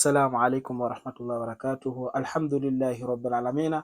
Assalamu alaikum warahmatullahi wabarakatuh. Alhamdulillahi rabbil alamin.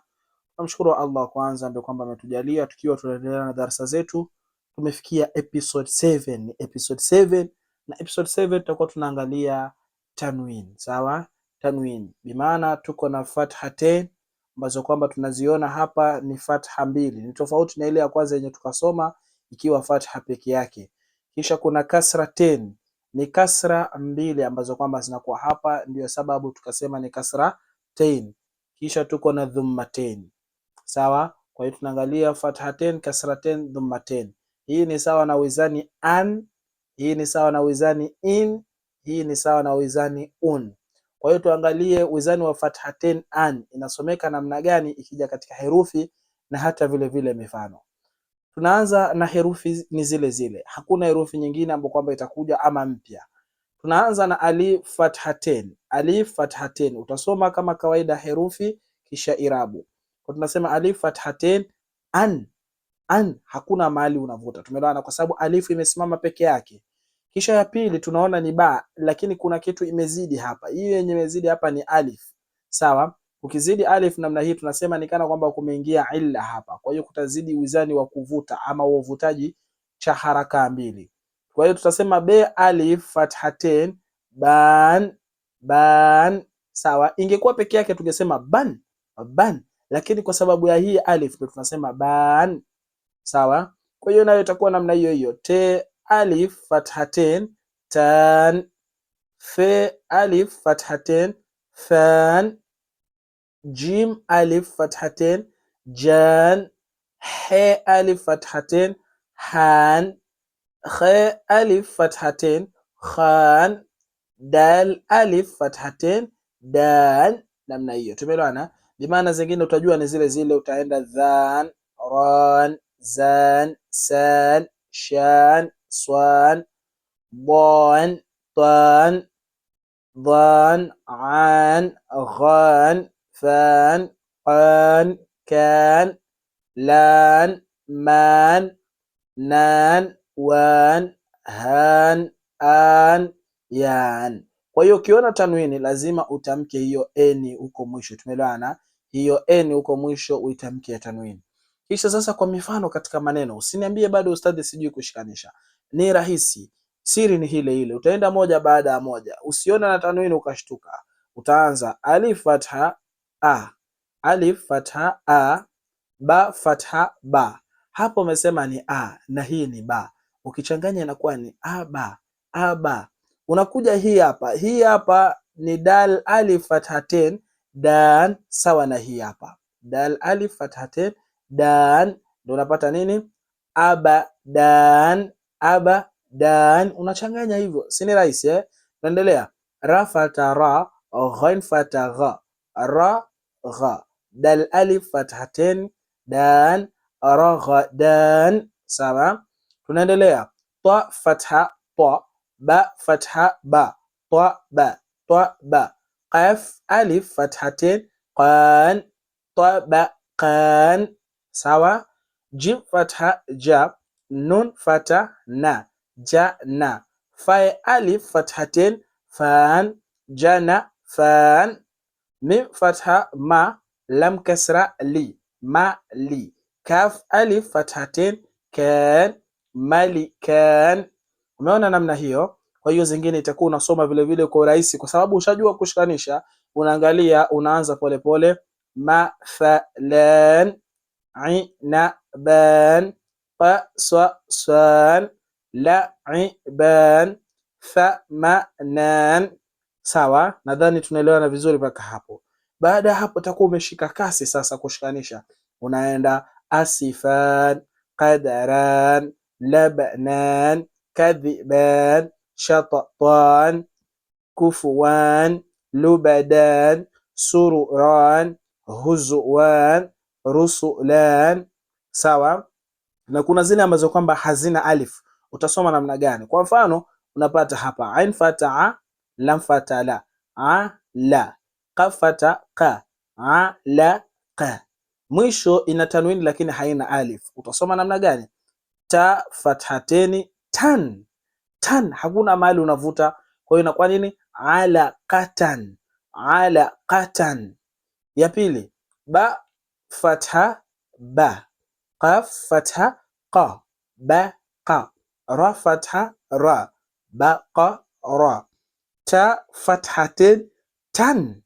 Namshukuru Allah kwanza ambaye kwamba ametujalia tukiwa tunaendelea na darasa zetu. Tumefikia episode 7, ni episode 7 na episode 7 tutakuwa tunaangalia tanwin. Sawa? Tanwin. Bimaana tuko na fathatain ambazo kwamba tunaziona hapa ni fatha mbili. Ni tofauti na ile ya kwanza yenye tukasoma ikiwa fatha peke yake. Kisha kuna kasratain, ni kasra mbili ambazo kwamba zinakuwa hapa, ndio sababu tukasema ni kasratain. Kisha tuko na dhummatain. Sawa? Kwa hiyo tunaangalia fathatain, kasratain, dhummatain. Hii ni sawa na wizani an, hii ni sawa na wizani in, hii ni sawa na wizani un. Kwa hiyo tuangalie wizani wa fathatain an inasomeka namna gani ikija katika herufi na hata vile vile mifano. Tunaanza na herufi ni zile zile. Hakuna herufi nyingine ambayo kwamba itakuja ama mpya. Tunaanza na alif fathatain. Alif fathatain utasoma kama kawaida herufi kisha irabu. Kwa tunasema alif fathatain an. An hakuna mahali unavuta. Tumeelewana kwa sababu alifu imesimama peke yake. Kisha ya pili tunaona ni ba, lakini kuna kitu imezidi hapa. Hii yenye imezidi hapa ni alif. Sawa? Ukizidi alif namna hii tunasema ni kana kwamba kumeingia illa hapa. Kwa hiyo kutazidi wizani wa kuvuta ama uvutaji cha haraka mbili. Kwa hiyo tutasema be alif fathatain ban ban. Sawa? Ingekuwa peke yake tungesema ban ban, lakini kwa sababu ya hii alif ndio tunasema ban. Sawa? Kwa hiyo nayo itakuwa namna hiyo hiyo. Te alif fathatain tan, fe alif fathatain fan, jim alif fathatain jan, he alif fathatain han, khe alif fathatain khan, dal alif fathatain dan. Namna hiyo tumeelewana. Bimaana zingine utajua ni zile zile, utaenda dhan, ran, zan, san, shan, swan, dan, tan, dhan, an, ghan, fan, qan, kan, lan, man, nan, wan, han, an, yan. Kwa hiyo ukiona tanwini lazima utamke hiyo eni huko mwisho. Tumeelewana? Hiyo eni huko mwisho uitamke ya tanwini. Kisha sasa kwa mifano katika maneno, usiniambie bado ustadhi sijui kushikanisha. Ni rahisi. Siri ni ile ile. Utaenda moja baada ya moja. Usione na tanwini ukashtuka. Utaanza alif fatha a, alif fatha a, ba fatha ba. Hapo umesema ni a na hii ni ba. Ukichanganya inakuwa ni aba, aba. Unakuja hii hapa ni dal alif fathatain dan, sawa na hii hapa. Dal alif fathatain dan, ndio unapata nini? Aba dan, aba dan. Unachanganya hivyo. Si ni rahisi eh? Tuendelea. Ra fatha ra, ghain fatha gha, ra gha. Dal alif fathatain dan, raghadan. Sawa? Tunaendelea. Ta fatha ta, ba fatha ba, ta ba, ta ba. Qaf alif fathatain qan, ta ba qan. Sawa? Jim fatha ja, nun fatha na, ja na. Fa alif fathatain fan, jana fan. Mim fatha ma, lam kasra li, ma li. Kaf alif fathatain kan, mali kan. Umeona namna hiyo? Kwa hiyo zingine itakuwa unasoma vile vile kwa urahisi kwa sababu ushajua kushikanisha. Unaangalia, unaanza pole pole. Mathalan, inaban, qasasan, laiban, thamanan. Sawa? Nadhani tunaelewana vizuri mpaka hapo. Baada ya hapo utakuwa umeshika kasi sasa kushikanisha. Unaenda asifan, qadaran, labnan, kadhiban, shatatan, kufuwan, lubadan, sururan, huzuwan, rusulan. Sawa? Na kuna zile ambazo kwamba hazina alif. Utasoma namna gani? Kwa mfano unapata hapa ain fata lam fata la, a la, qaf fata qa, a la qa. Mwisho ina tanwini lakini haina alif. Utasoma namna gani? Ta fathateni tan, tan hakuna mahali unavuta. Kwa hiyo inakuwa nini? Alaqatan. alaqatan. Ya pili ba fatha ba, qaf fatha qa, ba qa, ra fatha ra, ba qa ra, ta fathatin tan,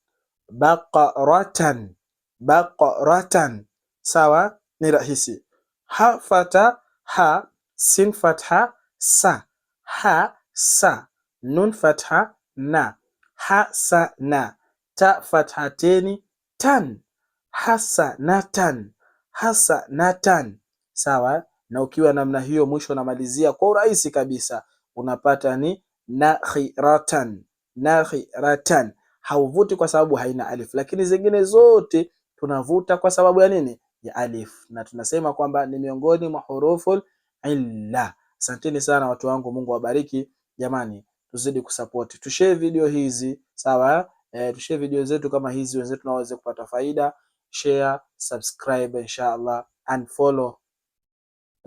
baqaratan, baqaratan. Sawa, ni rahisi. Ha fatha ha, sin fatha sa, ha sa, nun fatha na, ha sa na, ta fathateni tan, hasanatan, hasanatan. Sawa, na ukiwa namna hiyo mwisho unamalizia kwa urahisi kabisa, unapata ni nakhiratan, nakhiratan. Hauvuti kwa sababu haina alif, lakini zingine zote tunavuta kwa sababu ya nini? Ya alif, na tunasema kwamba ni miongoni mwa huruful illa. Asanteni sana watu wangu, Mungu awabariki jamani, tuzidi kusupport, tushare video hizi sawa. Tushare video zetu kama hizi, wenzetu na waweze kupata faida. Share, subscribe inshallah and follow.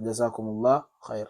Jazakumullah khair.